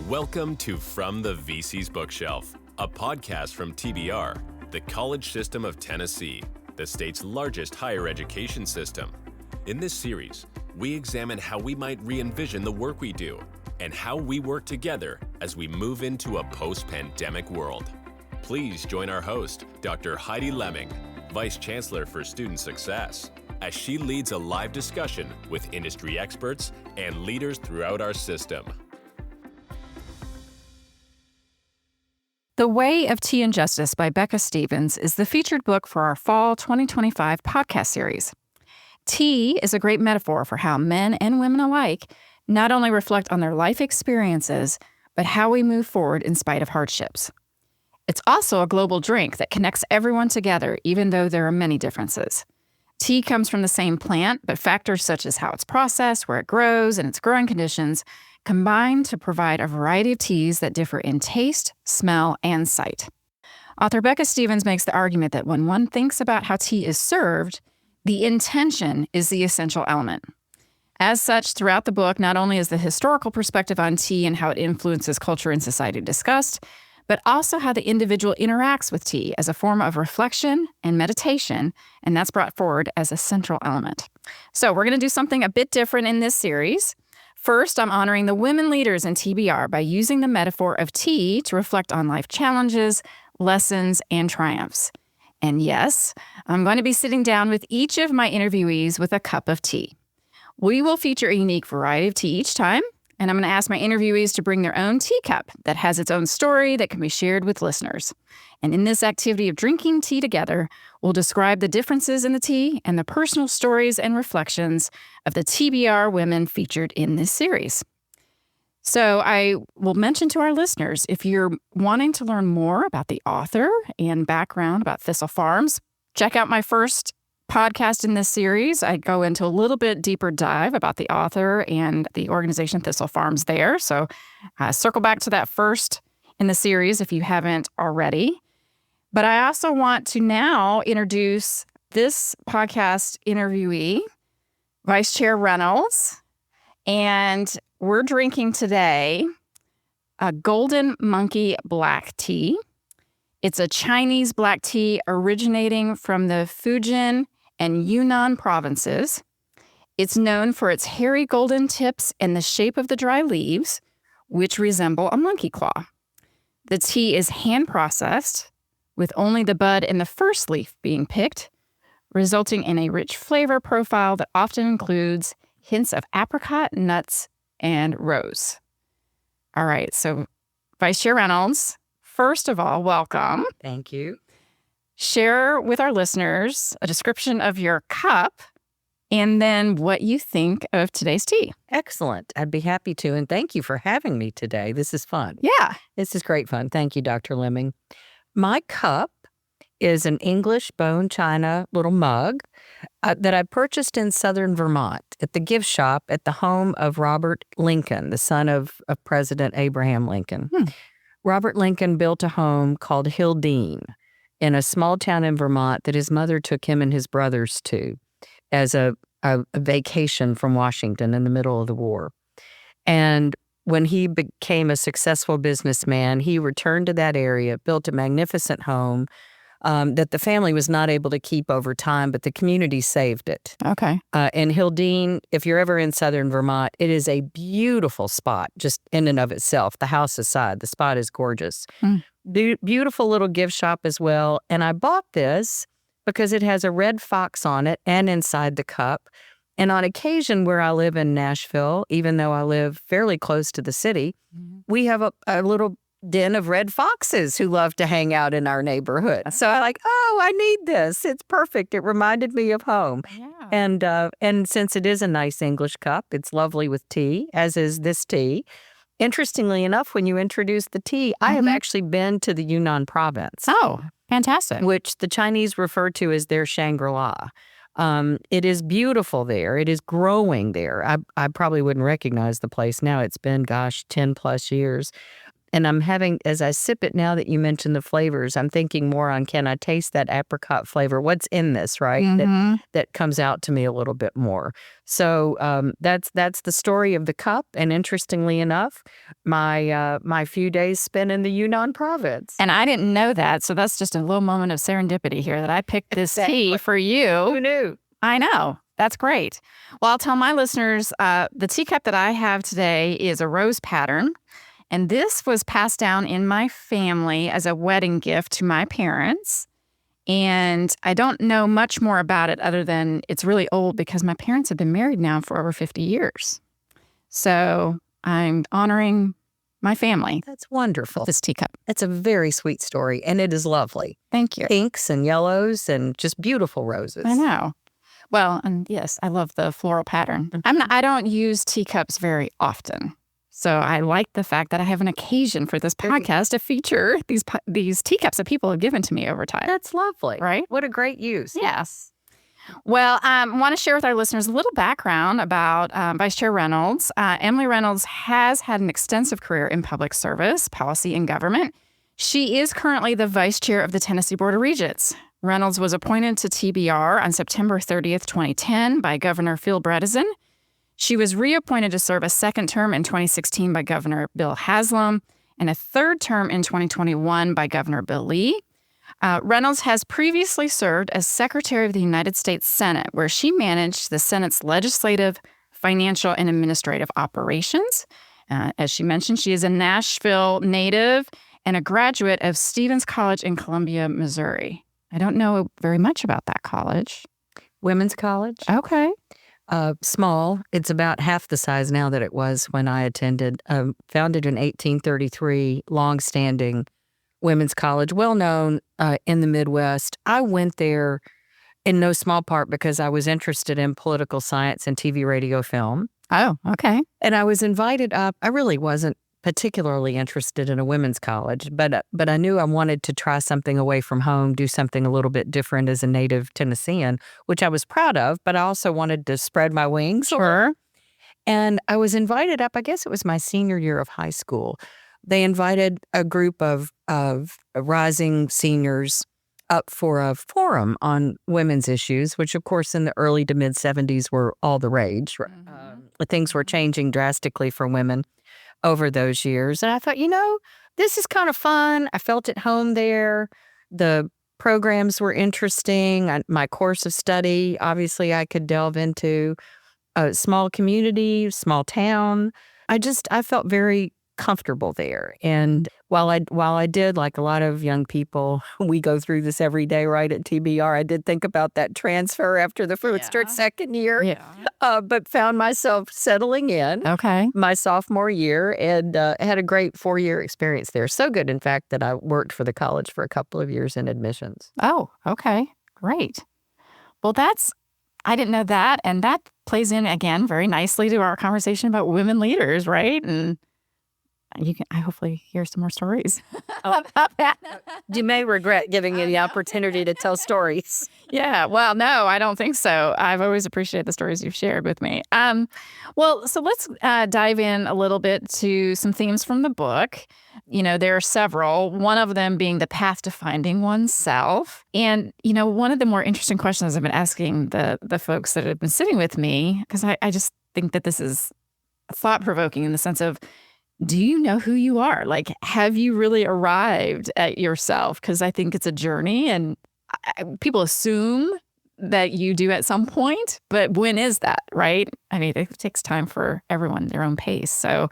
Welcome to From the VC's Bookshelf, a podcast from TBR, the College System of Tennessee, the state's largest higher education system. In this series, we examine how we might re-envision the work we do and how we work together as we move into a post-pandemic world. Please join our host, Dr. Heidi Lemming, Vice Chancellor for Student Success, as she leads a live discussion with industry experts and leaders throughout our system. The Way of Tea and Justice by Becca Stevens is the featured book for our Fall 2025 podcast series. Tea is a great metaphor for how men and women alike not only reflect on their life experiences, but how we move forward in spite of hardships. It's also a global drink that connects everyone together, even though there are many differences. Tea comes from the same plant, but factors such as how it's processed, where it grows, and its growing conditions combine to provide a variety of teas that differ in taste, smell, and sight. Author Becca Stevens makes the argument that when one thinks about how tea is served, the intention is the essential element. As such, throughout the book, not only is the historical perspective on tea and how it influences culture and society discussed, but also how the individual interacts with tea as a form of reflection and meditation, and that's brought forward as a central element. So we're going to do something a bit different in this series. First, I'm honoring the women leaders in TBR by using the metaphor of tea to reflect on life challenges, lessons, and triumphs. And yes, I'm going to be sitting down with each of my interviewees with a cup of tea. We will feature a unique variety of tea each time, and I'm going to ask my interviewees to bring their own teacup that has its own story that can be shared with listeners. And in this activity of drinking tea together, we'll describe the differences in the tea and the personal stories and reflections of the TBR women featured in this series. So I will mention to our listeners, if you're wanting to learn more about the author and background about Thistle Farms, check out my first podcast in this series. I go into a little bit deeper dive about the author and the organization Thistle Farms there. So circle back to that first in the series if you haven't already. But I also want to now introduce this podcast interviewee, Vice Chair Reynolds. And we're drinking today a Golden Monkey Black Tea. It's a Chinese black tea originating from the Fujian and Yunnan provinces. It's known for its hairy golden tips and the shape of the dry leaves, which resemble a monkey claw. The tea is hand-processed, with only the bud and the first leaf being picked, resulting in a rich flavor profile that often includes hints of apricot, nuts, and rose. All right, so Vice Chair Reynolds, first of all, welcome. Thank you. Share with our listeners a description of your cup and then what you think of today's tea. Excellent. I'd be happy to. And thank you for having me today. This is fun. Yeah. This is great fun. Thank you, Dr. Lemming. My cup is an English bone china little mug that I purchased in southern Vermont at the gift shop at the home of Robert Lincoln, the son of President Abraham Lincoln. Robert Lincoln built a home called Hildene in a small town in Vermont that his mother took him and his brothers to as a vacation from Washington in the middle of the war. And when he became a successful businessman, he returned to that area, built a magnificent home that the family was not able to keep over time, but the community saved it. Okay. And Hildene, if you're ever in southern Vermont, it is a beautiful spot just in and of itself. The house aside, the spot is gorgeous. Beautiful little gift shop as well. And I bought this because it has a red fox on it and inside the cup. And on occasion where I live in Nashville, even though I live fairly close to the city, we have a little den of red foxes who love to hang out in our neighborhood. So I I need this. It's perfect. It reminded me of home. Yeah. And since it is a nice English cup, it's lovely with tea, as is this tea. Interestingly enough, when you introduced the tea, I have actually been to the Yunnan province. Oh, fantastic. Which the Chinese refer to as their Shangri-La. It is beautiful there. It is growing there. I probably wouldn't recognize the place now. It's been, 10 plus years. And I'm having, as I sip it now that you mentioned the flavors, I'm thinking more on, can I taste that apricot flavor? What's in this, right? That comes out to me a little bit more. So that's the story of the cup. And interestingly enough, my few days spent in the Yunnan province. And I didn't know that. So that's just a little moment of serendipity here that I picked this tea for you. Who knew? I know. That's great. Well, I'll tell my listeners, the teacup that I have today is a rose pattern. And this was passed down in my family as a wedding gift to my parents. And I don't know much more about it other than it's really old because my parents have been married now for over 50 years. So I'm honoring my family. That's wonderful. This teacup. It's a very sweet story, and it is lovely. Thank you. Pinks and yellows and just beautiful roses. I know. Well, and yes, I love the floral pattern. I don't use teacups very often. So I like the fact that I have an occasion for this podcast to feature these teacups that people have given to me over time. That's lovely. Right? What a great use. Yes. Well, I want to share with our listeners a little background about Vice Chair Reynolds. Emily Reynolds has had an extensive career in public service, policy, and government. She is currently the Vice Chair of the Tennessee Board of Regents. Reynolds was appointed to TBR on September 30th, 2010 by Governor Phil Bredesen. She was reappointed to serve a second term in 2016 by Governor Bill Haslam and a third term in 2021 by Governor Bill Lee. Reynolds has previously served as Secretary of the United States Senate, where she managed the Senate's legislative, financial, and administrative operations. As she mentioned, she is a Nashville native and a graduate of Stevens College in Columbia, Missouri. I don't know very much about that college. Women's college. Okay. Small. It's about half the size now that it was when I attended. Founded in 1833, long-standing women's college, well-known in the Midwest. I went there in no small part because I was interested in political science and TV, radio, film. Oh, okay. And I was invited up. I really wasn't particularly interested in a women's college, but I knew I wanted to try something away from home, do something a little bit different as a native Tennessean, which I was proud of, but I also wanted to spread my wings. Sure. And I was invited up, I guess it was my senior year of high school. They invited a group of rising seniors up for a forum on women's issues, which of course in the early to mid 70s were all the rage. Things were changing drastically for women over those years. And I thought, this is kind of fun. I felt at home there. The programs were interesting. My course of study, obviously, I could delve into. A small community, small town. I felt very comfortable there. And while I did, like a lot of young people, we go through this every day, right, at TBR, I did think about that transfer after the first or second year, but found myself settling in my sophomore year and had a great 4-year experience there. So good, in fact, that I worked for the college for a couple of years in admissions. Oh, okay. Great. Well, I didn't know that. And that plays in, again, very nicely to our conversation about women leaders, right? And I hopefully hear some more stories about that. You may regret giving you the opportunity to tell stories. Yeah. Well, no, I don't think so. I've always appreciated the stories you've shared with me. Well, so let's dive in a little bit to some themes from the book. There are several, one of them being the path to finding oneself. And, one of the more interesting questions I've been asking the folks that have been sitting with me, because I just think that this is thought-provoking in the sense of, do you know who you are? Like, have you really arrived at yourself? Because I think it's a journey, and people assume that you do at some point, but when is that, right? I mean, it takes time for everyone at their own pace. So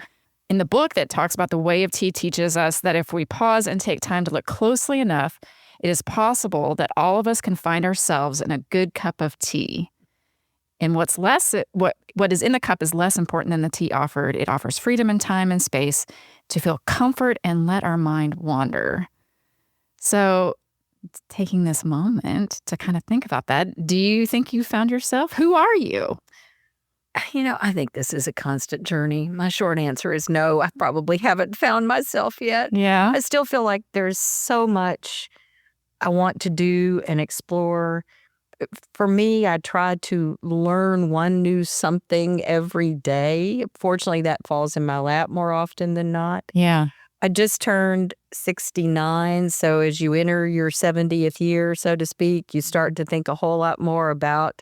in the book that talks about the way of tea teaches us that if we pause and take time to look closely enough, it is possible that all of us can find ourselves in a good cup of tea. And what is in the cup is less important than the tea offered. It offers freedom and time and space to feel comfort and let our mind wander. So taking this moment to kind of think about that, do you think you found yourself? Who are you? I think this is a constant journey. My short answer is no, I probably haven't found myself yet. Yeah. I still feel like there's so much I want to do and explore. For me, I try to learn one new something every day. Fortunately, that falls in my lap more often than not. Yeah. I just turned 69. So as you enter your 70th year, so to speak, you start to think a whole lot more about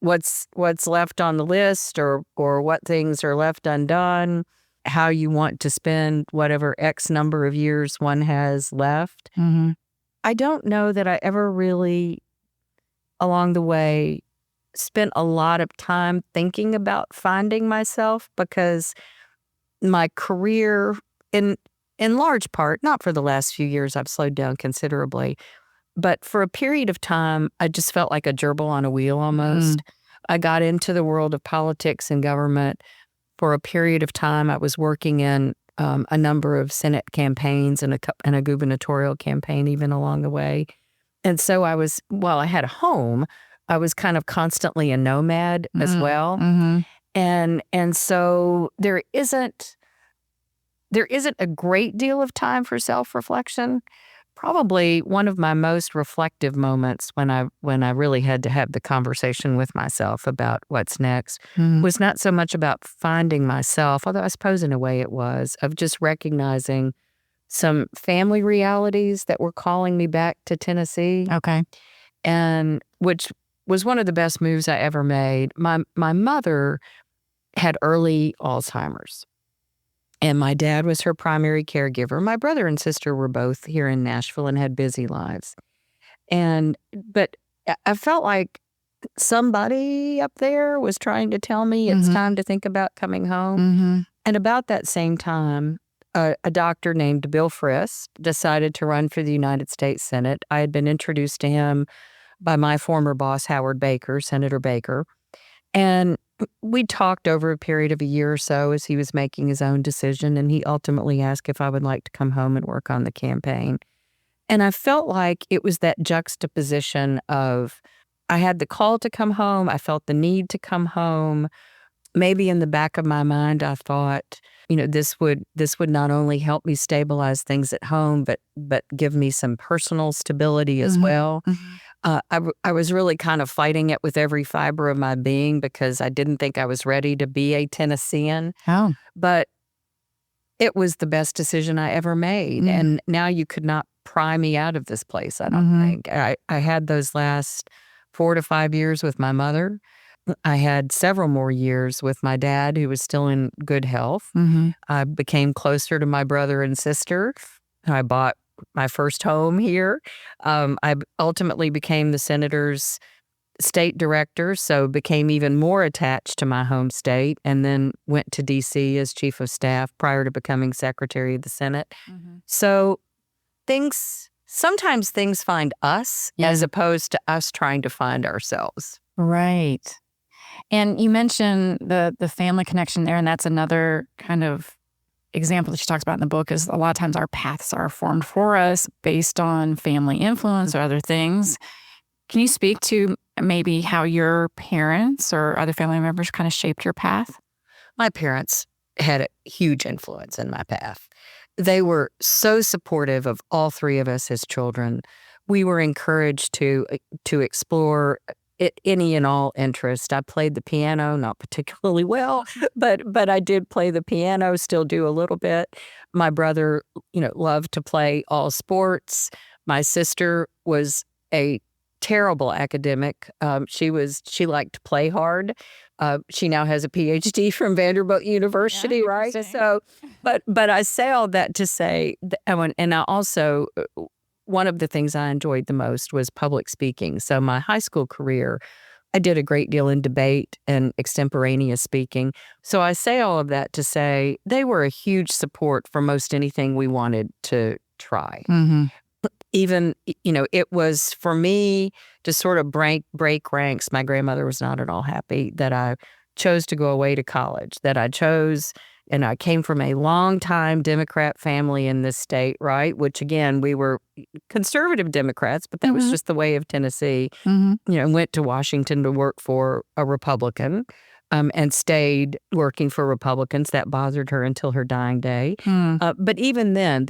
what's left on the list or what things are left undone, how you want to spend whatever X number of years one has left. Mm-hmm. I don't know that I ever really, along the way, spent a lot of time thinking about finding myself, because my career, in large part, not for the last few years, I've slowed down considerably, but for a period of time, I just felt like a gerbil on a wheel almost. I got into the world of politics and government. For a period of time, I was working in a number of Senate campaigns and a gubernatorial campaign even along the way. And so while I had a home, I was kind of constantly a nomad as well. Mm-hmm. And so there isn't a great deal of time for self-reflection. Probably one of my most reflective moments when I really had to have the conversation with myself about what's next was not so much about finding myself, although I suppose in a way it was, of just recognizing some family realities that were calling me back to Tennessee. Okay. And which was one of the best moves I ever made. My mother had early Alzheimer's. And my dad was her primary caregiver. My brother and sister were both here in Nashville and had busy lives. But I felt like somebody up there was trying to tell me it's time to think about coming home. Mm-hmm. And about that same time, a doctor named Bill Frist decided to run for the United States Senate. I had been introduced to him by my former boss, Howard Baker, Senator Baker. And we talked over a period of a year or so as he was making his own decision, and he ultimately asked if I would like to come home and work on the campaign. And I felt like it was that juxtaposition of I had the call to come home, I felt the need to come home. Maybe in the back of my mind, I thought, this would not only help me stabilize things at home, but give me some personal stability as well. Mm-hmm. I was really kind of fighting it with every fiber of my being because I didn't think I was ready to be a Tennessean. Oh. But it was the best decision I ever made. Mm-hmm. And now you could not pry me out of this place, I don't think. I had those last 4 to 5 years with my mother. I had several more years with my dad, who was still in good health. Mm-hmm. I became closer to my brother and sister. I bought my first home here. I ultimately became the senator's state director, so became even more attached to my home state, and then went to D.C. as chief of staff prior to becoming secretary of the Senate. Mm-hmm. So sometimes things find us as opposed to us trying to find ourselves. Right. And you mentioned the family connection there, and that's another kind of example that she talks about in the book is a lot of times our paths are formed for us based on family influence or other things. Can you speak to maybe how your parents or other family members kind of shaped your path? My parents had a huge influence in my path. They were so supportive of all three of us as children. We were encouraged to explore any and all interest. I played the piano, not particularly well, but I did play the piano, still do a little bit. My brother, loved to play all sports. My sister was a terrible academic. She liked to play hard. She now has a PhD from Vanderbilt University, right? So, but I say all that to say, and I also, one of the things I enjoyed the most was public speaking. So my high school career, I did a great deal in debate and extemporaneous speaking. So I say all of that to say they were a huge support for most anything we wanted to try. Mm-hmm. Even, it was for me to sort of break ranks. My grandmother was not at all happy that I chose to go away to college, and I came from a long-time Democrat family in this state, right? Which, again, we were conservative Democrats, but that was just the way of Tennessee. Mm-hmm. Went to Washington to work for a Republican and stayed working for Republicans. That bothered her until her dying day. But even then,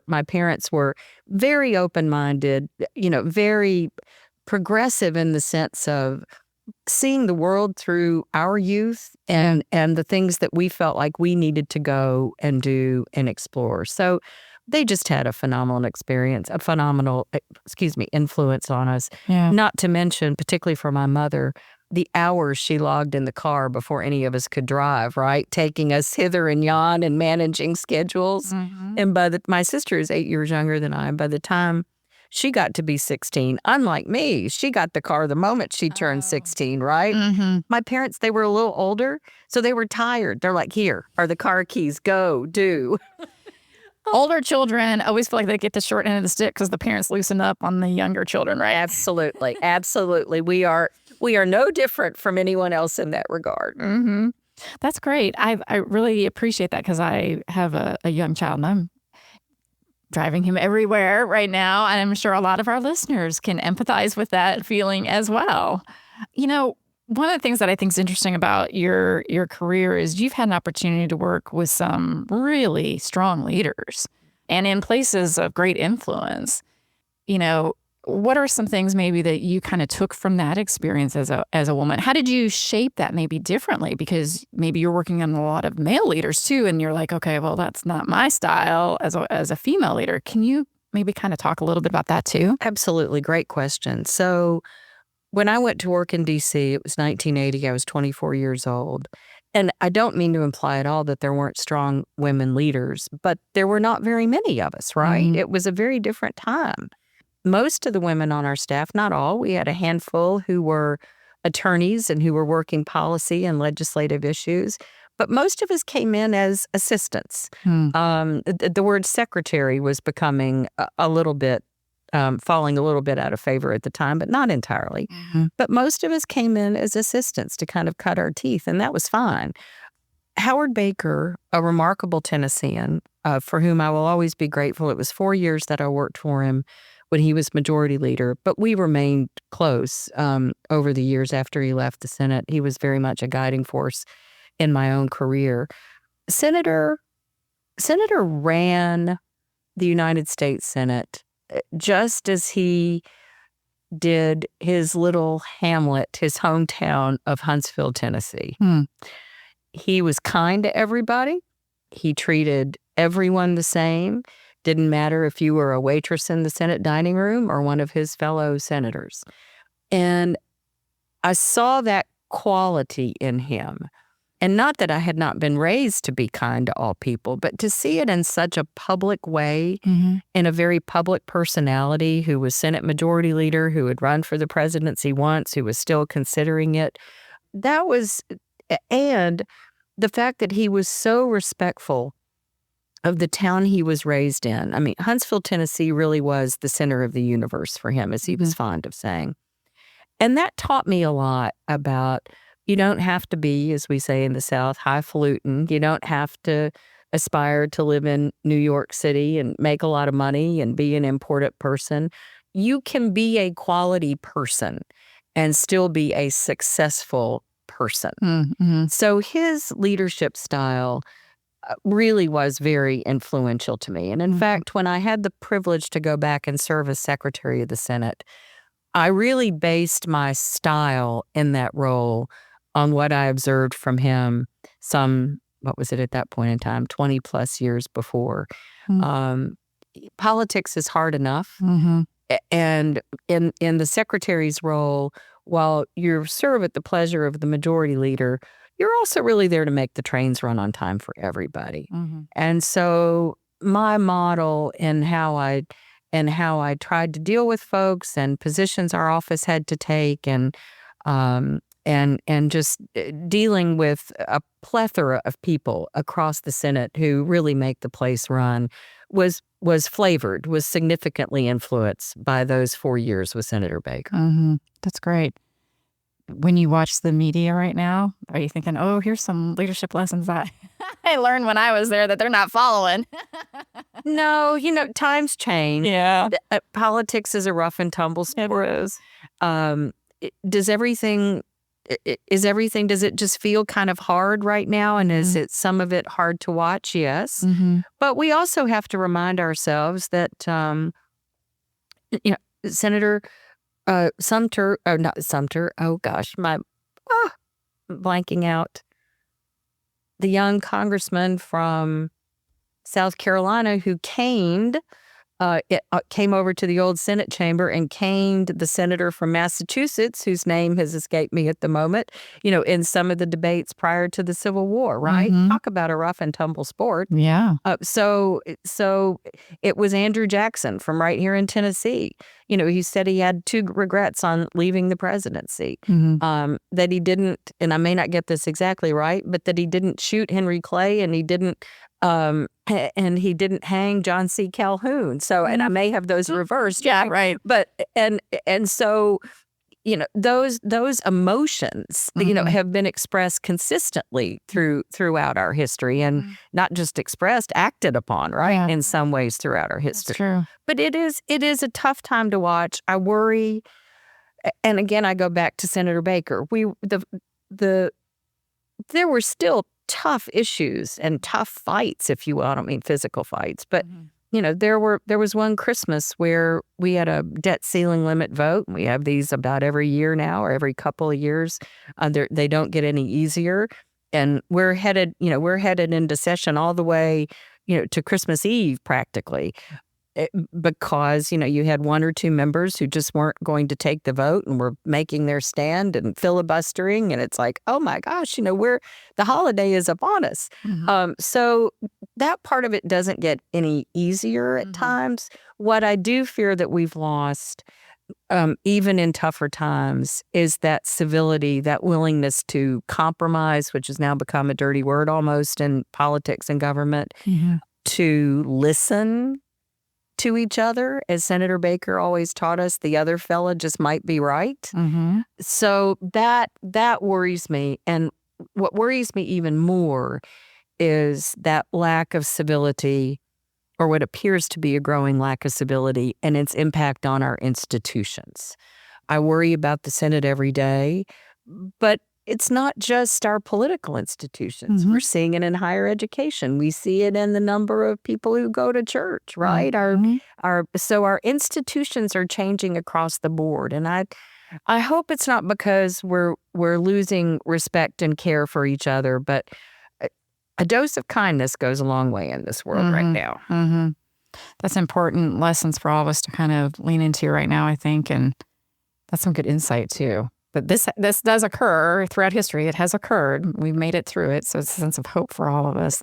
my parents were very open-minded, very progressive in the sense of seeing the world through our youth and the things that we felt like we needed to go and do and explore. So they just had a phenomenal experience, influence on us. Yeah. Not to mention, particularly for my mother, the hours she logged in the car before any of us could drive, right? Taking us hither and yon and managing schedules. Mm-hmm. And my sister is 8 years younger than I. By the time she got to be 16, unlike me, she got the car the moment she turned 16, right? Mm-hmm. My parents, they were a little older, so they were tired. They're like, here are the car keys, go, do. Older children always feel like they get the short end of the stick because the parents loosen up on the younger children, right? Absolutely. Absolutely. We are no different from anyone else in that regard. Mm-hmm. That's great. I really appreciate that because I have a young child and I'm driving him everywhere right now. And I'm sure a lot of our listeners can empathize with that feeling as well. You know, one of the things that I think is interesting about your career is you've had an opportunity to work with some really strong leaders and in places of great influence. You know, what are some things maybe that you kind of took from that experience as a woman? How did you shape that maybe differently? Because maybe you're working on a lot of male leaders too, and you're like, okay, well, that's not my style as a female leader. Can you maybe kind of talk a little bit about that too? Absolutely. Great question. So when I went to work in D.C., it was 1980. I was 24 years old. And I don't mean to imply at all that there weren't strong women leaders, but there were not very many of us, right? Mm-hmm. It was a very different time. Most of the women on our staff, not all, we had a handful who were attorneys and who were working policy and legislative issues, but most of us came in as assistants. The word secretary was becoming a little bit, falling a little bit out of favor at the time, but not entirely. Mm-hmm. But most of us came in as assistants to kind of cut our teeth, and that was fine. Howard Baker, a remarkable Tennessean, for whom I will always be grateful. It was 4 years that I worked for him when he was majority leader, but we remained close over the years after he left the Senate. He was very much a guiding force in my own career. Senator ran the United States Senate just as he did his little hamlet, his hometown of Huntsville, Tennessee. He was kind to everybody. He treated everyone the same. Didn't matter if you were a waitress in the Senate dining room or one of his fellow senators. And I saw that quality in him. And not that I had not been raised to be kind to all people, but to see it in such a public way, Mm-hmm. in a very public personality who was Senate Majority Leader, who had run for the presidency once, who was still considering it. And the fact that he was so respectful of the town he was raised in. I mean, Huntsville, Tennessee really was the center of the universe for him, as he was fond of saying. And that taught me a lot about you don't have to be, as we say in the South, highfalutin. You don't have to aspire to live in New York City and make a lot of money and be an important person. You can be a quality person and still be a successful person. Mm-hmm. So his leadership style really was very influential to me. And in fact, when I had the privilege to go back and serve as Secretary of the Senate, I really based my style in that role on what I observed from him what was it at that point in time, 20 plus years before. Politics is hard enough. Mm-hmm. And in the secretary's role, while you serve at the pleasure of the majority leader, you're also really there to make the trains run on time for everybody. Mm-hmm. And so my model in how I tried to deal with folks and positions our office had to take and just dealing with a plethora of people across the Senate who really make the place run was significantly influenced by those 4 years with Senator Baker. Mm-hmm. That's great. When you watch the media right now, are you thinking, oh, here's some leadership lessons I learned when I was there that they're not following? No, times change. Yeah. Politics is a rough and tumble sport. It is. Does it just feel kind of hard right now? And is it some of it hard to watch? Yes. Mm-hmm. But we also have to remind ourselves that, Senator Sumter, or not Sumter, oh gosh, blanking out. The young congressman from South Carolina who came over to the old Senate chamber and caned the senator from Massachusetts, whose name has escaped me at the moment, in some of the debates prior to the Civil War, right? Mm-hmm. Talk about a rough and tumble sport. Yeah. So it was Andrew Jackson from right here in Tennessee. He said he had 2 regrets on leaving the presidency. Mm-hmm. That he didn't, and I may not get this exactly right, but that he didn't shoot Henry Clay and he didn't hang John C. Calhoun. So, and I may have those reversed. Yeah, right. But and so, those emotions, have been expressed consistently throughout our history, and not just expressed, acted upon, right? In some ways throughout our history. That's true. But it is a tough time to watch. I worry, and again, I go back to Senator Baker. There were still tough issues and tough fights, if you will. I don't mean physical fights, but there was one Christmas where we had a debt ceiling limit vote. We have these about every year now, or every couple of years. They don't get any easier, and we're headed into session all the way, to Christmas Eve practically. Because, you had 1 or 2 members who just weren't going to take the vote and were making their stand and filibustering. And it's like, oh my gosh, the holiday is upon us. Mm-hmm. So that part of it doesn't get any easier at times. What I do fear that we've lost, even in tougher times, is that civility, that willingness to compromise, which has now become a dirty word almost in politics and government, to listen to each other. As Senator Baker always taught us, the other fella just might be right. Mm-hmm. So that worries me. And what worries me even more is that lack of civility, or what appears to be a growing lack of civility, and its impact on our institutions. I worry about the Senate every day, but it's not just our political institutions. We're seeing it in higher education. We see it in the number of people who go to church, right? So our institutions are changing across the board. And I hope it's not because we're losing respect and care for each other, but a dose of kindness goes a long way in this world right now. Mm-hmm. That's important lessons for all of us to kind of lean into right now, I think. And that's some good insight too. But this does occur throughout history. It has occurred. We've made it through it. So it's a sense of hope for all of us.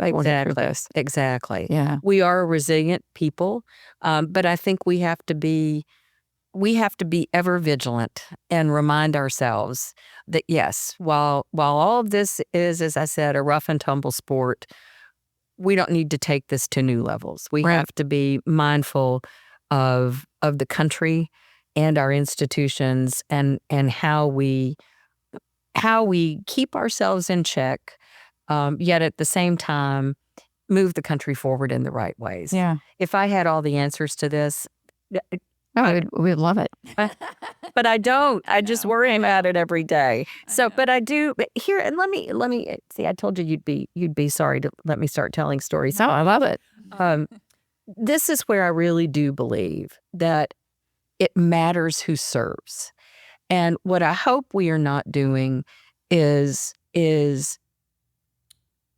Exactly. Yeah. We are a resilient people, but I think we have to be ever vigilant and remind ourselves that, yes, while all of this is, as I said, a rough and tumble sport, we don't need to take this to new levels. We have to be mindful of the country and our institutions, and how we keep ourselves in check, yet at the same time move the country forward in the right ways. Yeah. If I had all the answers to this, we'd love it. but I don't. I just worry about it every day. So, but I do here. And let me see. I told you you'd be sorry to let me start telling stories. No, I love it. This is where I really do believe that it matters who serves. And what I hope we are not doing is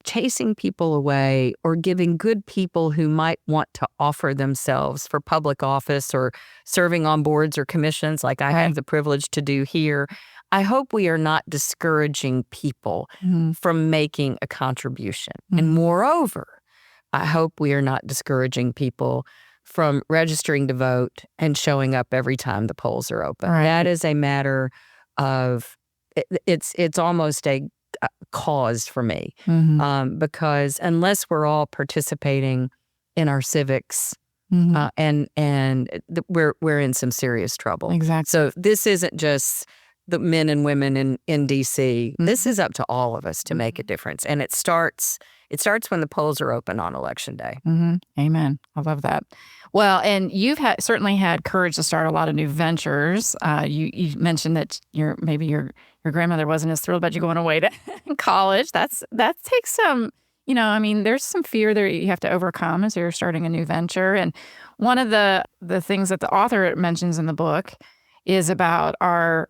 chasing people away, or giving good people who might want to offer themselves for public office or serving on boards or commissions like I have the privilege to do here. I hope we are not discouraging people from making a contribution. And moreover, I hope we are not discouraging people from registering to vote and showing up every time the polls are open. Right. That is a matter of, it's almost a cause for me, because unless we're all participating in our civics, and we're in some serious trouble. Exactly. So this isn't just the men and women in D.C. This is up to all of us to make a difference, and it starts when the polls are open on Election Day. Amen. I love that. Well, and you've certainly had courage to start a lot of new ventures. You mentioned that your grandmother wasn't as thrilled about you going away to college. That takes some, there's some fear there you have to overcome as you're starting a new venture. And one of the things that the author mentions in the book is about our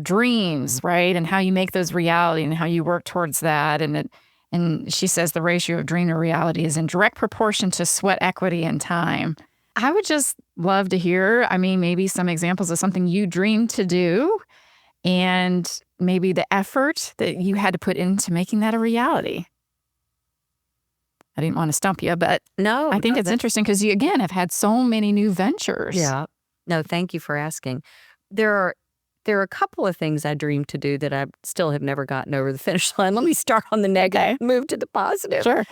dreams, right? And how you make those reality and how you work towards that. And she says the ratio of dream to reality is in direct proportion to sweat equity and time. I would just love to hear, maybe some examples of something you dreamed to do and maybe the effort that you had to put into making that a reality. I didn't want to stump you, but No, I think it's interesting because you, again, have had so many new ventures. Yeah. No, thank you for asking. There are a couple of things I dreamed to do that I still have never gotten over the finish line. Let me start on the negative, move to the positive. Sure.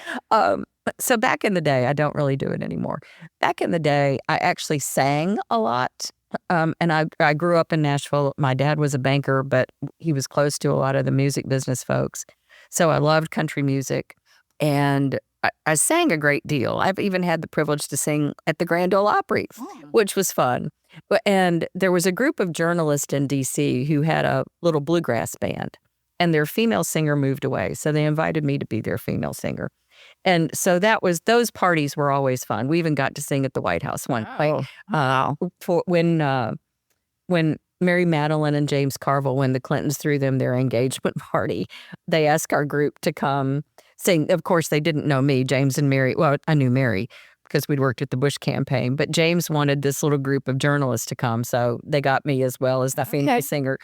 So back in the day, I don't really do it anymore. Back in the day, I actually sang a lot. And I grew up in Nashville. My dad was a banker, but he was close to a lot of the music business folks. So I loved country music. And I sang a great deal. I've even had the privilege to sing at the Grand Ole Opry, which was fun. And there was a group of journalists in D.C. who had a little bluegrass band, and their female singer moved away. So they invited me to be their female singer. And so those parties were always fun. We even got to sing at the White House one night. For when Mary Madeline and James Carville, when the Clintons threw them their engagement party, they asked our group to come sing. Of course, they didn't know me, James and Mary. Well, I knew Mary because we'd worked at the Bush campaign, but James wanted this little group of journalists to come, so they got me as well as the female singer.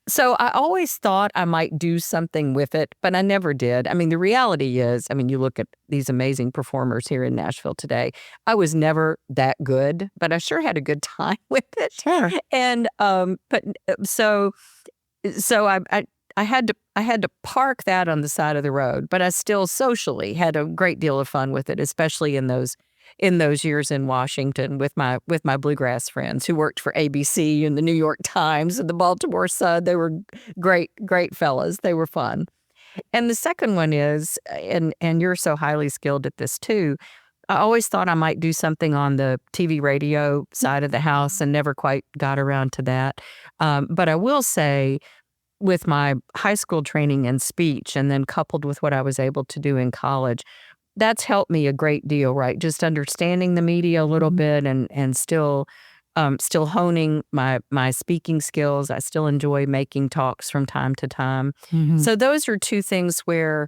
So I always thought I might do something with it, but I never did. The reality is, you look at these amazing performers here in Nashville today. I was never that good, but I sure had a good time with it. Sure. And so I had to park that on the side of the road, but I still socially had a great deal of fun with it, especially in those years in Washington with my bluegrass friends who worked for ABC and the New York Times and the Baltimore Sun. They were great fellas. They were fun. And the second one is, and you're so highly skilled at this too, I always thought I might do something on the TV radio side of the house and never quite got around to that. But I will say, with my high school training in speech and then coupled with what I was able to do in college, that's helped me a great deal, right? Just understanding the media a little bit and still honing my speaking skills. I still enjoy making talks from time to time. So those are two things where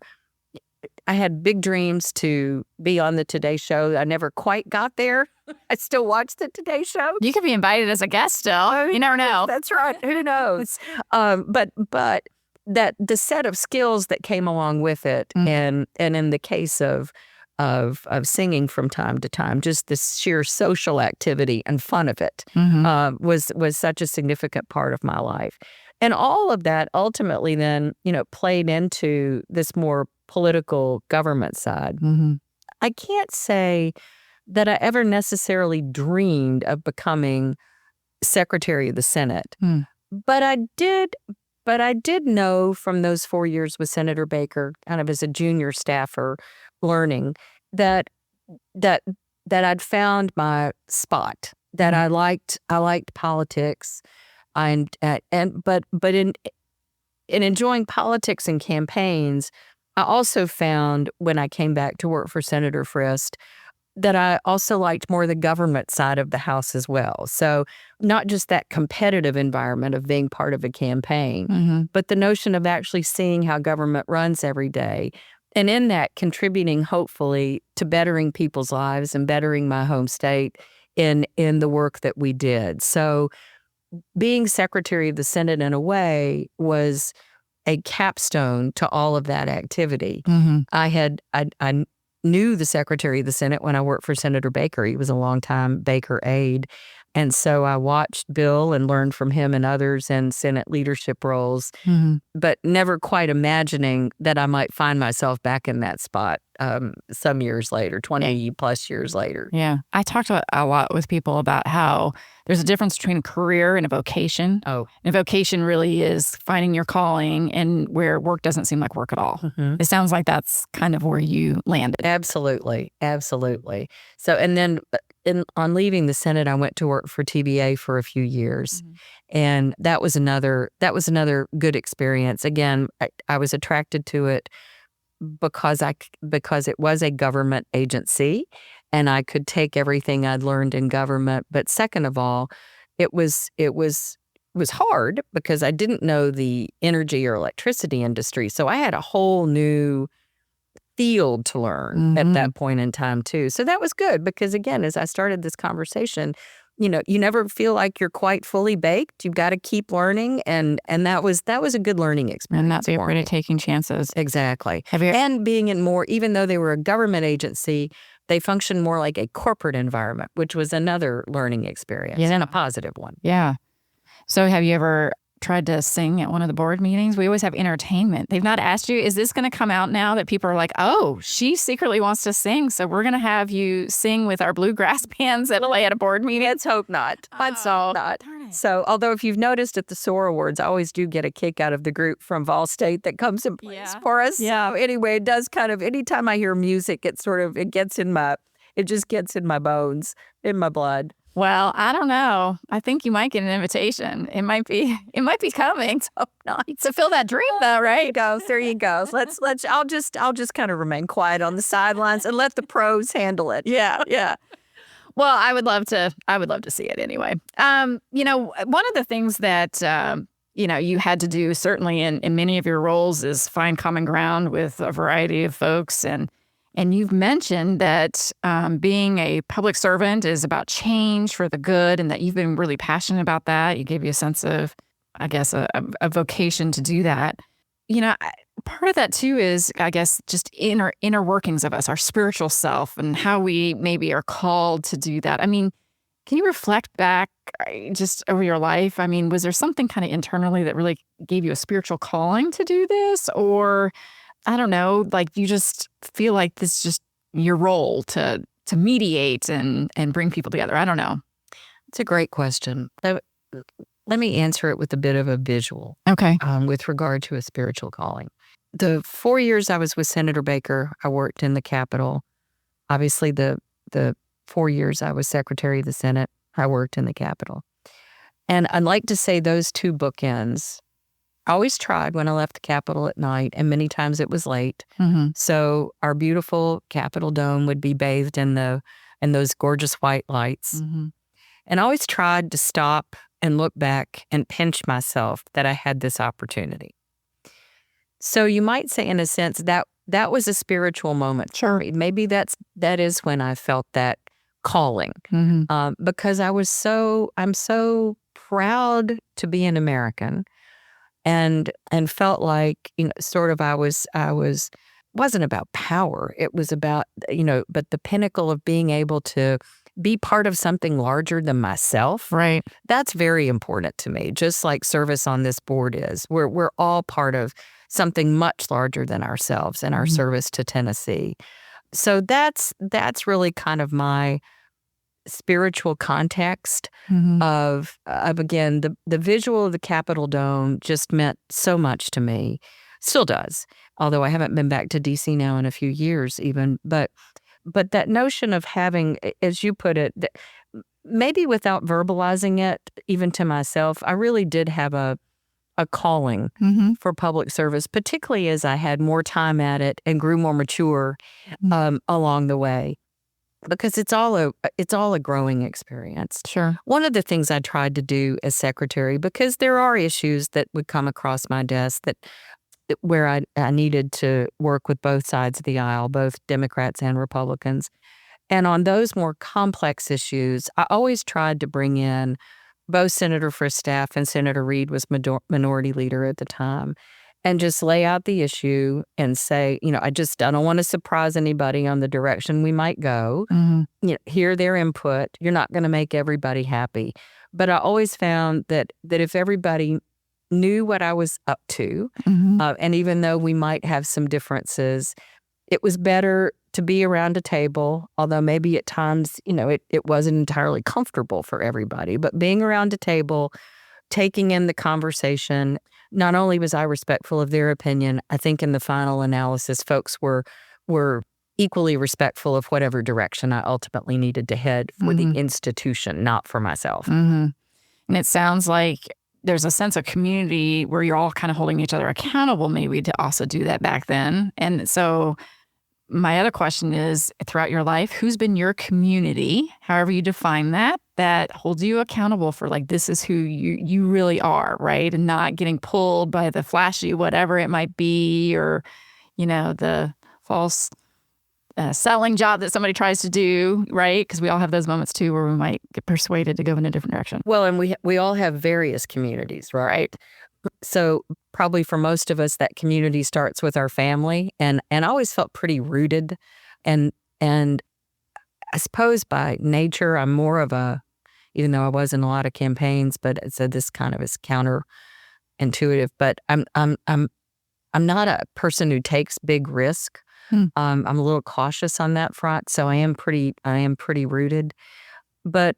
I had big dreams to be on the Today Show. I never quite got there. I still watch the Today Show. You could be invited as a guest still. You never know. That's right. Who knows? But that the set of skills that came along with it, and in the case of singing from time to time, just the sheer social activity and fun of it was such a significant part of my life. And all of that ultimately then, played into this more political government side. I can't say that I ever necessarily dreamed of becoming Secretary of the Senate, but I did know from those 4 years with Senator Baker, kind of as a junior staffer, learning that I'd found my spot, that I liked politics, but in enjoying politics and campaigns, I also found when I came back to work for Senator Frist that I also liked more the government side of the house as well. So not just that competitive environment of being part of a campaign, but the notion of actually seeing how government runs every day. And in that, contributing, hopefully, to bettering people's lives and bettering my home state in the work that we did. So being Secretary of the Senate, in a way, was a capstone to all of that activity. I knew the Secretary of the Senate when I worked for Senator Baker. He was a longtime Baker aide. And so I watched Bill and learned from him and others in Senate leadership roles, but never quite imagining that I might find myself back in that spot some years later, 20 plus years later. Yeah. I talked a lot with people about how there's a difference between a career and a vocation. Oh. And vocation really is finding your calling and where work doesn't seem like work at all. It sounds like that's kind of where you landed. Absolutely. So, and then on leaving the Senate, I went to work for TVA for a few years. And that was another good experience. Again, I was attracted to it because it was a government agency and I could take everything I'd learned in government. But second of all, it was was hard because I didn't know the energy or electricity industry. So I had a whole new field to learn at that point in time too. So that was good because, again, as I started this conversation, you never feel like you're quite fully baked. You've got to keep learning, and that was a good learning experience. And not be afraid of taking chances. Exactly. And being in more, even though they were a government agency, they functioned more like a corporate environment, which was another learning experience and a positive one. Yeah. So have you ever tried to sing at one of the board meetings? We always have entertainment. They've not asked you, is this going to come out now that people are like, oh, she secretly wants to sing, so we're going to have you sing with our bluegrass bands at a board meeting? Let's hope not. Let's hope not. So, although if you've noticed at the SOAR Awards, I always do get a kick out of the group from Vol State that comes and plays for us. Yeah. So anyway, it does kind of, anytime I hear music, it just gets in my bones, in my blood. Well, I don't know. I think you might get an invitation. It might be coming. So nice to fill that dream, though, right? There you go. I'll just kind of remain quiet on the sidelines and let the pros handle it. Yeah. Well, I would love to see it anyway. One of the things that you had to do certainly in many of your roles is find common ground with a variety of folks, and you've mentioned that being a public servant is about change for the good, and that you've been really passionate about that. You gave you a sense of, I guess, a vocation to do that. Part of that too is, I guess, just inner workings of us, our spiritual self, and how we maybe are called to do that. I mean, can you reflect back just over your life? I mean, was there something kind of internally that really gave you a spiritual calling to do this, or I don't know, like you just feel like this is just your role to mediate and bring people together? I don't know. It's a great question. Let me answer it with a bit of a visual. Okay. With regard to a spiritual calling. The 4 years I was with Senator Baker, I worked in the Capitol. Obviously, the 4 years I was Secretary of the Senate, I worked in the Capitol. And I'd like to say those two bookends. I always tried when I left the Capitol at night, and many times it was late. So our beautiful Capitol dome would be bathed in those gorgeous white lights. And I always tried to stop and look back and pinch myself that I had this opportunity. So you might say, in a sense, that was a spiritual moment. Sure. Maybe that is when I felt that calling, because I'm so proud to be an American, and felt like sort of I wasn't about power. It was about but the pinnacle of being able to be part of something larger than myself. Right. That's very important to me. Just like service on this board is, we're all part of something much larger than ourselves and our service to Tennessee. So that's really kind of my spiritual context of again, the visual of the Capitol Dome just meant so much to me. Still does, although I haven't been back to D.C. now in a few years even. But that notion of having, as you put it, maybe without verbalizing it even to myself, I really did have a calling for public service, particularly as I had more time at it and grew more mature along the way. Because it's all a growing experience. Sure. One of the things I tried to do as secretary, because there are issues that would come across my desk where I needed to work with both sides of the aisle, both Democrats and Republicans. And on those more complex issues, I always tried to bring in both Senator Fristaff and Senator Reed was minority leader at the time, and just lay out the issue and say, I don't want to surprise anybody on the direction we might go. Hear their input. You're not going to make everybody happy. But I always found that if everybody knew what I was up to, and even though we might have some differences, it was better to be around a table, although maybe at times, it wasn't entirely comfortable for everybody. But being around a table, taking in the conversation, not only was I respectful of their opinion, I think in the final analysis, folks were equally respectful of whatever direction I ultimately needed to head for the institution, not for myself. And it sounds like there's a sense of community where you're all kind of holding each other accountable, maybe, to also do that back then. And so my other question is, throughout your life, who's been your community, however you define that that holds you accountable for like, this is who you really are, right? And not getting pulled by the flashy, whatever it might be, or, the false selling job that somebody tries to do, right? Because we all have those moments too where we might get persuaded to go in a different direction. Well, and we all have various communities, right? So probably for most of us, that community starts with our family, and I always felt pretty rooted, and I suppose by nature I'm more of a, even though I was in a lot of campaigns, but so this kind of is counterintuitive. But I'm not a person who takes big risk. I'm a little cautious on that front, so I am pretty rooted. But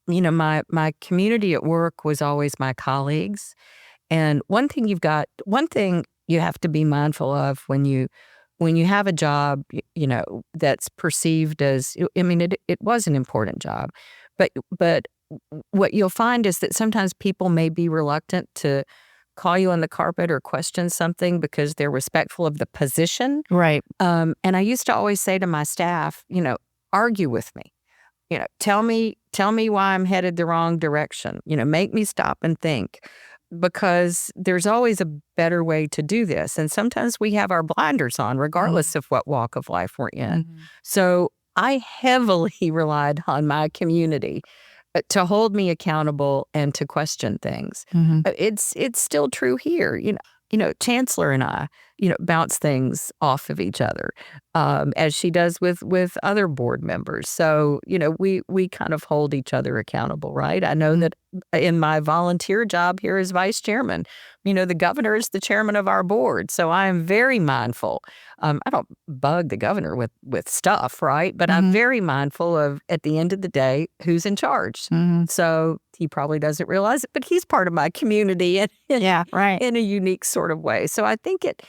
my community at work was always my colleagues. And one thing you have to be mindful of when you have a job, that's perceived as, it was an important job, but what you'll find is that sometimes people may be reluctant to call you on the carpet or question something because they're respectful of the position. Right. And I used to always say to my staff, argue with me. Tell me why I'm headed the wrong direction. Make me stop and think, because there's always a better way to do this. And sometimes we have our blinders on, regardless of what walk of life we're in. So I heavily relied on my community to hold me accountable and to question things. It's still true here. Chancellor and I, bounce things off of each other, as she does with other board members. So, we kind of hold each other accountable, right? I know that in my volunteer job here as vice chairman, the governor is the chairman of our board. So I am very mindful. I don't bug the governor with stuff, right? But I'm very mindful of, at the end of the day, who's in charge. So he probably doesn't realize it, but he's part of my community in a unique sort of way. So I think it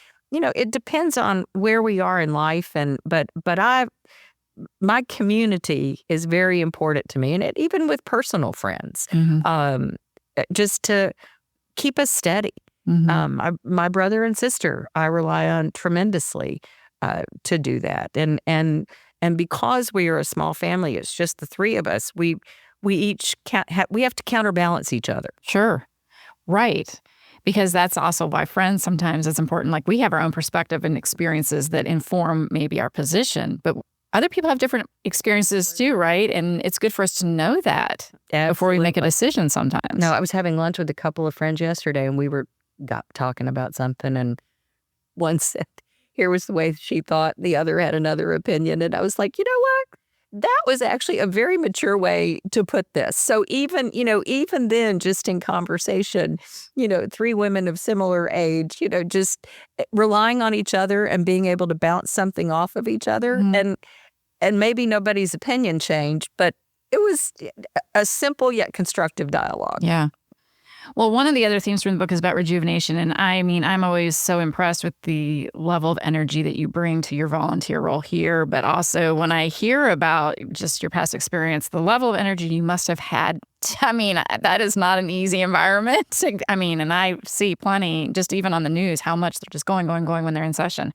depends on where we are in life, but my community is very important to me, and even with personal friends, just to keep us steady. My brother and sister, I rely on tremendously to do that, and because we are a small family, it's just the three of us. We each we have to counterbalance each other. Sure, right. Because that's also why friends, sometimes it's important. Like, we have our own perspective and experiences that inform maybe our position, but other people have different experiences too, right? And it's good for us to know that before we make a decision sometimes. No, I was having lunch with a couple of friends yesterday, and we got talking about something, and one said, here was the way she thought, the other had another opinion. And I was like, you know what? That was actually a very mature way to put this. So even then, just in conversation, three women of similar age, just relying on each other and being able to bounce something off of each other. And maybe nobody's opinion changed, but it was a simple yet constructive dialogue. Yeah. Well, one of the other themes from the book is about rejuvenation. And I'm always so impressed with the level of energy that you bring to your volunteer role here. But also when I hear about just your past experience, the level of energy you must have had. That is not an easy environment. And I see plenty, just even on the news, how much they're just going when they're in session.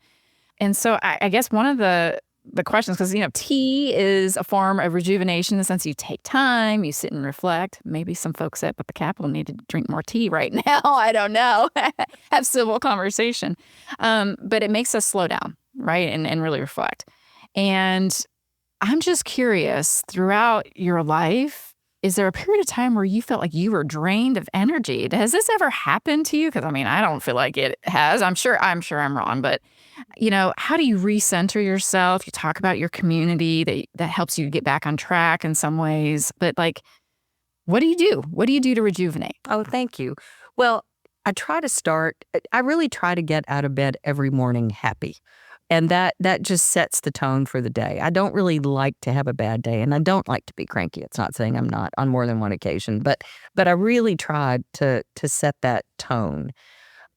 And so I guess one of the questions, because, tea is a form of rejuvenation in the sense you take time, you sit and reflect. Maybe some folks at the Capitol need to drink more tea right now. I don't know. Have civil conversation. But it makes us slow down, right? And really reflect. And I'm just curious, throughout your life, is there a period of time where you felt like you were drained of energy? Has this ever happened to you? Because, I don't feel like it has. I'm sure I'm wrong, but how do you recenter yourself? You talk about your community that helps you get back on track in some ways, but what do you do? What do you do to rejuvenate? Oh, thank you. Well, I really try to get out of bed every morning happy. And that just sets the tone for the day. I don't really like to have a bad day, and I don't like to be cranky. It's not saying I'm not on more than one occasion, but I really tried to set that tone.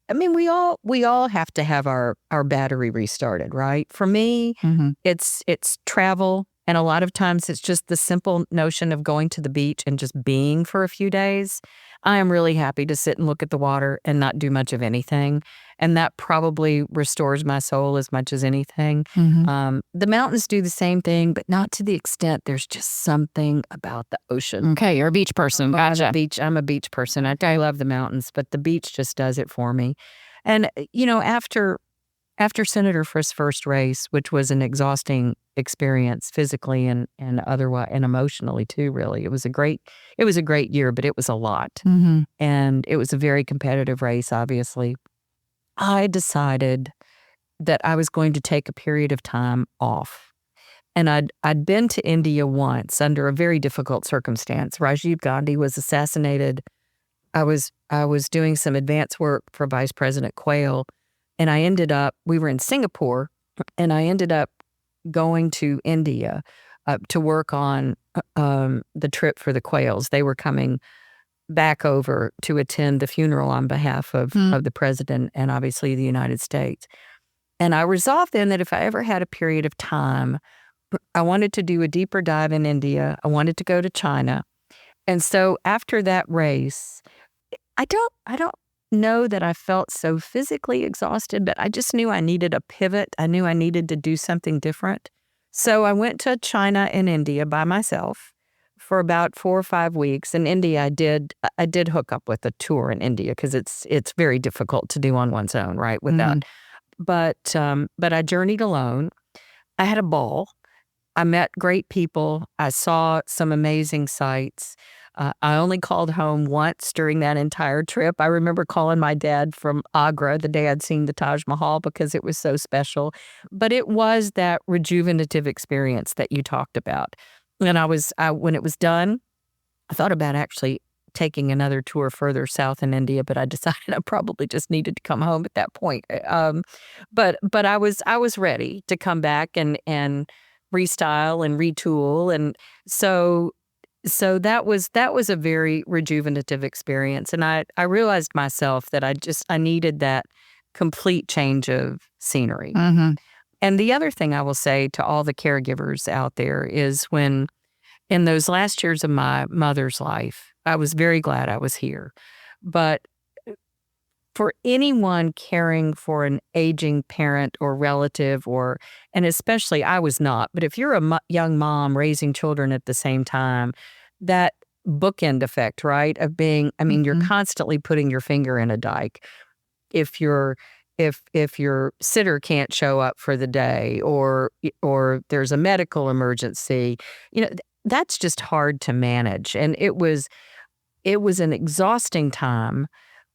We all have to have our battery restarted, right? For me, it's travel, and a lot of times it's just the simple notion of going to the beach and just being for a few days. I am really happy to sit and look at the water and not do much of anything. And that probably restores my soul as much as anything. The mountains do the same thing, but not to the extent. There's just something about the ocean. Okay, you're a beach person. Gotcha. I'm a beach person. I love the mountains, but the beach just does it for me. And, after Senator Frist's first race, which was an exhausting experience physically and otherwise, and emotionally too, really, it was a great year, but it was a lot. And it was a very competitive race, obviously. I decided that I was going to take a period of time off. And I'd been to India once under a very difficult circumstance. Rajiv Gandhi was assassinated. I was doing some advance work for Vice President Quayle. And we were in Singapore, and I ended up going to India to work on the trip for the Quayles. They were coming back over to attend the funeral on behalf of the president and obviously the United States. And I resolved then that if I ever had a period of time, I wanted to do a deeper dive in India. I wanted to go to China. And so after that race, I don't know that I felt so physically exhausted, but I just knew I needed a pivot. I knew I needed to do something different. So I went to China and India by myself for about 4 or 5 weeks. In India, I did hook up with a tour in India because it's very difficult to do on one's own, right? Without, but I journeyed alone. I had a ball. I met great people. I saw some amazing sights. I only called home once during that entire trip. I remember calling my dad from Agra the day I'd seen the Taj Mahal because it was so special. But it was that rejuvenative experience that you talked about. And when it was done, I thought about actually taking another tour further south in India, but I decided I probably just needed to come home at that point. But I was ready to come back and restyle and retool, and so that was a very rejuvenative experience. And I realized myself that I needed that complete change of scenery. And the other thing I will say to all the caregivers out there is when in those last years of my mother's life, I was very glad I was here. But for anyone caring for an aging parent or relative, and especially I was not, but if you're a young mom raising children at the same time, that bookend effect, right, of being, you're constantly putting your finger in a dike. If your sitter can't show up for the day or there's a medical emergency, that's just hard to manage. And it was an exhausting time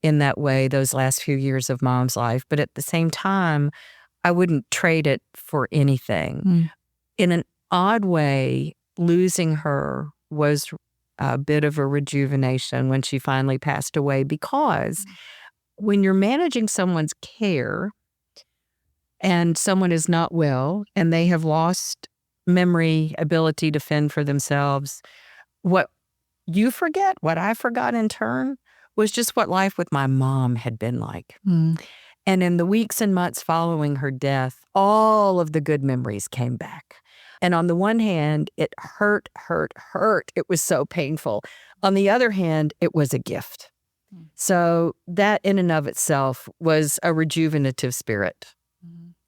in that way, those last few years of Mom's life. But at the same time, I wouldn't trade it for anything. In an odd way, losing her was a bit of a rejuvenation when she finally passed away, because when you're managing someone's care and someone is not well and they have lost memory, ability to fend for themselves, what you forget, what I forgot in turn, was just what life with my mom had been like. And in the weeks and months following her death, all of the good memories came back. And on the one hand, it hurt. It was so painful. On the other hand, it was a gift. So that in and of itself was a rejuvenative spirit.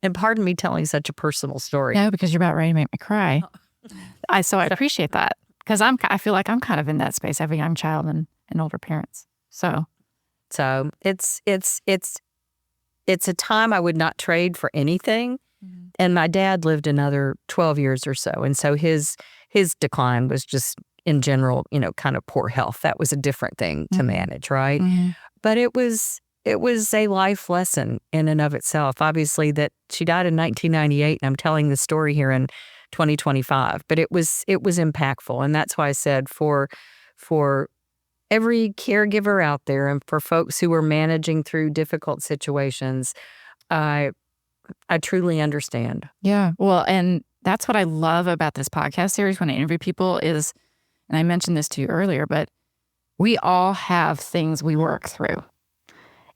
And pardon me telling such a personal story. No, because you're about ready to make me cry. So I appreciate that, because I feel like I'm kind of in that space. I have a young child and older parents. So it's a time I would not trade for anything. And my dad lived another 12 years or so. And so his decline was just, in general, kind of poor health. That was a different thing to manage, right? But it was a life lesson in and of itself. Obviously, that she died in 1998, and I'm telling the story here in 2025. But it was impactful. And that's why I said for every caregiver out there and for folks who are managing through difficult situations, I truly understand. Yeah. Well, and that's what I love about this podcast series when I interview people is, and I mentioned this to you earlier, but we all have things we work through.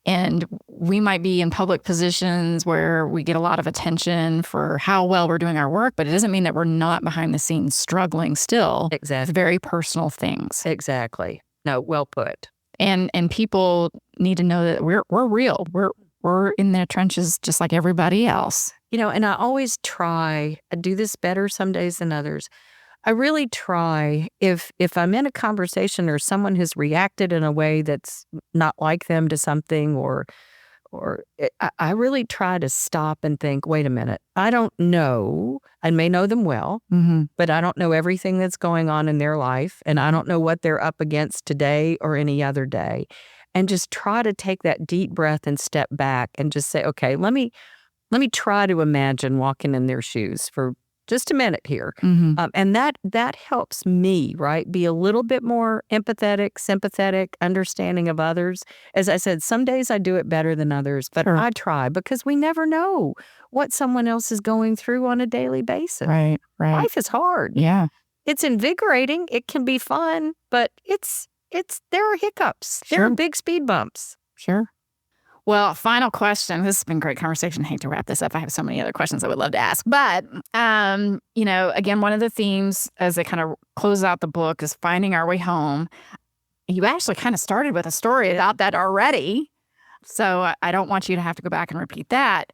And we might be in public positions where we get a lot of attention for how well we're doing our work, but it doesn't mean that we're not behind the scenes struggling still. Exactly. With very personal things. Exactly. No, well put. And people need to know that we're real. we're in the trenches just like everybody else. And I always try, I do this better some days than others. I really try, if I'm in a conversation or someone has reacted in a way that's not like them to something, I really try to stop and think, wait a minute, I don't know. I may know them well, but I don't know everything that's going on in their life, and I don't know what they're up against today or any other day. And just try to take that deep breath and step back and just say, okay, let me try to imagine walking in their shoes for just a minute here. And that helps me, right, be a little bit more empathetic, sympathetic, understanding of others. As I said, some days I do it better than others, but I try, because we never know what someone else is going through on a daily basis. Right. Life is hard. Yeah. It's invigorating. It can be fun, but there are hiccups. There are big speed bumps. Sure. Well, final question. This has been a great conversation. I hate to wrap this up. I have so many other questions I would love to ask. But, again, one of the themes as they kind of close out the book is finding our way home. You actually kind of started with a story about that already. So I don't want you to have to go back and repeat that.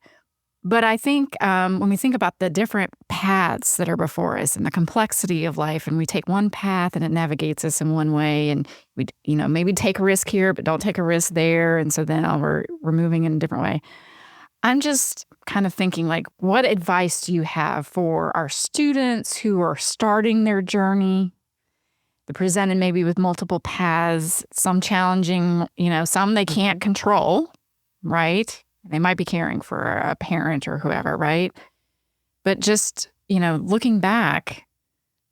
But I think when we think about the different paths that are before us and the complexity of life, and we take one path and it navigates us in one way, and we, maybe take a risk here, but don't take a risk there. And so then we're moving in a different way. I'm just kind of thinking, like, what advice do you have for our students who are starting their journey? They're presented maybe with multiple paths, some challenging, some they can't control, right? They might be caring for a parent or whoever, right? But just, looking back,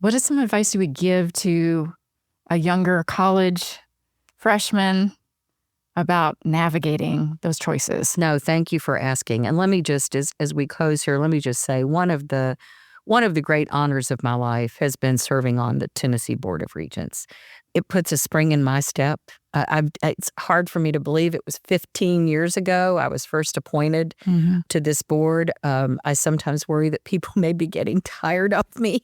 what is some advice you would give to a younger college freshman about navigating those choices? No, thank you for asking. And let me just, as we close here, let me just say one of the great honors of my life has been serving on the Tennessee Board of Regents. It puts a spring in my step. It's hard for me to believe it was 15 years ago I was first appointed to this board. I sometimes worry that people may be getting tired of me.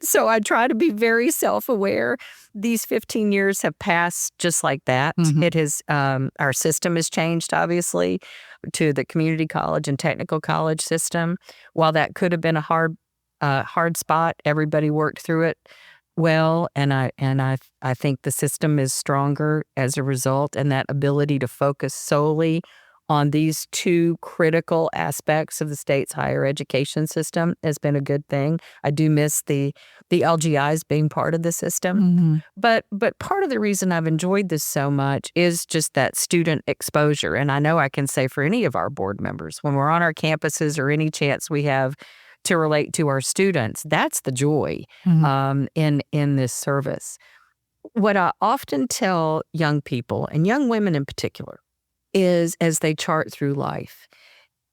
So I try to be very self-aware. These 15 years have passed just like that. It has, our system has changed, obviously, to the community college and technical college system. While that could have been a hard spot, everybody worked through it well, and I think the system is stronger as a result, and that ability to focus solely on these two critical aspects of the state's higher education system has been a good thing. I do miss the LGIs being part of the system, but part of the reason I've enjoyed this so much is just that student exposure. And I know I can say for any of our board members, when we're on our campuses or any chance we have to relate to our students, that's the joy in this service. What I often tell young people, and young women in particular, is as they chart through life,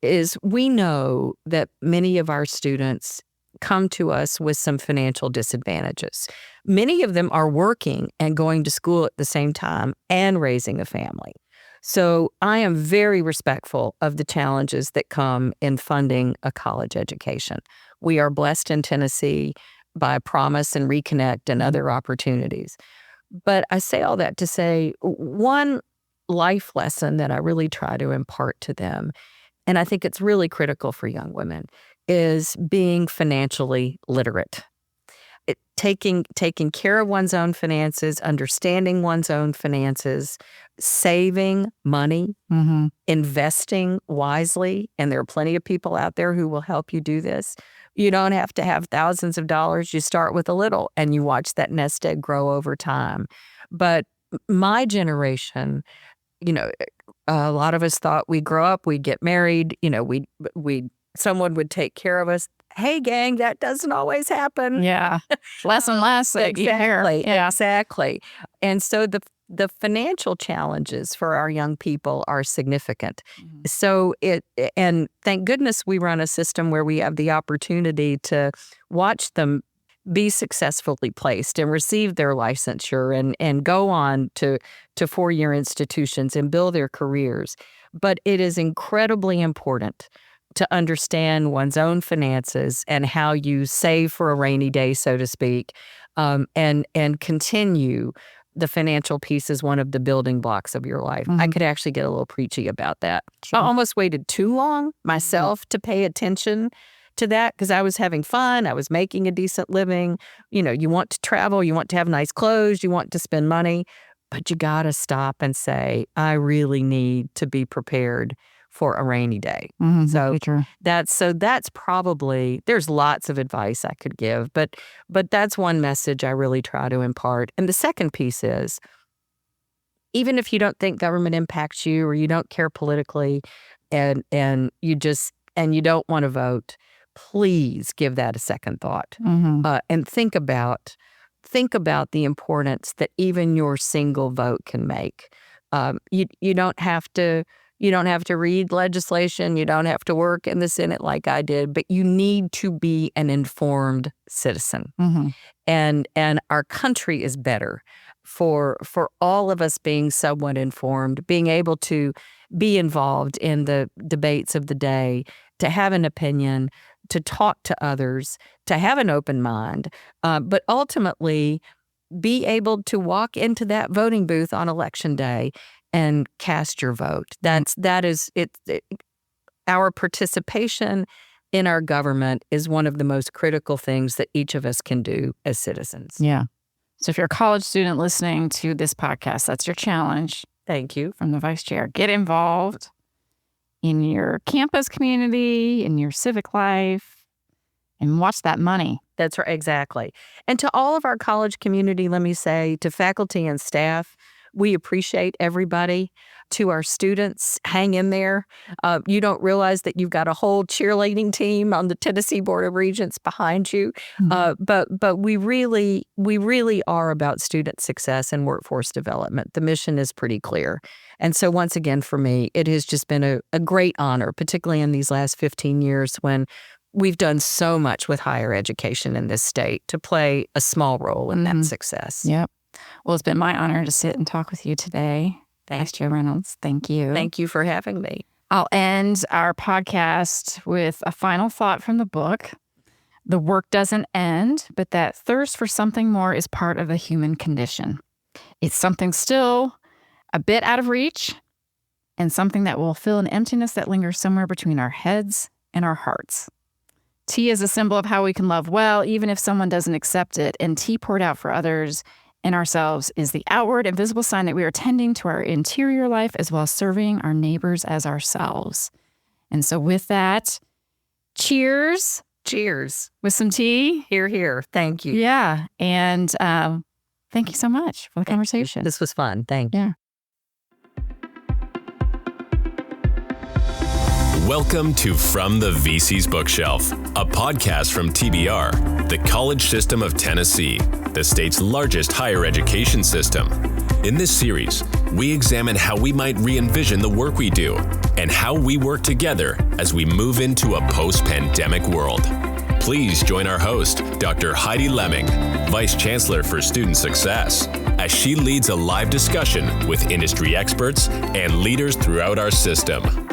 is we know that many of our students come to us with some financial disadvantages. Many of them are working and going to school at the same time and raising a family. So I am very respectful of the challenges that come in funding a college education. We are blessed in Tennessee by Promise and Reconnect and other opportunities. But I say all that to say one life lesson that I really try to impart to them, and I think it's really critical for young women, is being financially literate. Taking care of one's own finances, understanding one's own finances, saving money, investing wisely. And there are plenty of people out there who will help you do this. You don't have to have thousands of dollars. You start with a little and you watch that nest egg grow over time. But my generation, a lot of us thought we'd grow up, we'd get married, someone would take care of us. Hey, gang, that doesn't always happen. Yeah. Less and less. Exactly. Yeah. Exactly. And so the financial challenges for our young people are significant. So and thank goodness we run a system where we have the opportunity to watch them be successfully placed and receive their licensure and go on to four-year institutions and build their careers. But it is incredibly important to understand one's own finances and how you save for a rainy day, so to speak, and continue the financial piece is one of the building blocks of your life. I could actually get a little preachy about that. Sure. I almost waited too long myself to pay attention to that because I was having fun. I was making a decent living. You want to travel, you want to have nice clothes, you want to spend money, but you got to stop and say, I really need to be prepared for a rainy day. So that's probably, there's lots of advice I could give, but that's one message I really try to impart. And the second piece is, even if you don't think government impacts you or you don't care politically and you don't want to vote, please give that a second thought and think about the importance that even your single vote can make. You don't have to read legislation. You don't have to work in the Senate like I did, but you need to be an informed citizen. And our country is better for all of us being somewhat informed, being able to be involved in the debates of the day, to have an opinion, to talk to others, to have an open mind, but ultimately be able to walk into that voting booth on Election Day and cast your vote. That is our participation in our government is one of the most critical things that each of us can do as citizens. Yeah. So if you're a college student listening to this podcast, that's your challenge. Thank you. From the Vice Chair. Get involved in your campus community, in your civic life, and watch that money. That's right. Exactly. And to all of our college community, let me say, to faculty and staff, we appreciate everybody. To our students, hang in there. You don't realize that you've got a whole cheerleading team on the Tennessee Board of Regents behind you. But we really are about student success and workforce development. The mission is pretty clear. And so once again, for me, it has just been a great honor, particularly in these last 15 years when we've done so much with higher education in this state to play a small role in that success. Yep. Well, it's been my honor to sit and talk with you today. Vice Chair Reynolds, thank you. Thank you for having me. I'll end our podcast with a final thought from the book. The work doesn't end, but that thirst for something more is part of the human condition. It's something still a bit out of reach and something that will fill an emptiness that lingers somewhere between our heads and our hearts. Tea is a symbol of how we can love well, even if someone doesn't accept it, and tea poured out for others and ourselves is the outward and visible sign that we are tending to our interior life as well as serving our neighbors as ourselves. And so with that, cheers. Cheers. With some tea. Hear, hear. Thank you. Yeah. And thank you so much for the conversation. This was fun. Thank you. Yeah. Welcome to From the VC's Bookshelf, a podcast from TBR, the College System of Tennessee, the state's largest higher education system. In this series, we examine how we might re-envision the work we do and how we work together as we move into a post-pandemic world. Please join our host, Dr. Heidi Lemming, Vice Chancellor for Student Success, as she leads a live discussion with industry experts and leaders throughout our system.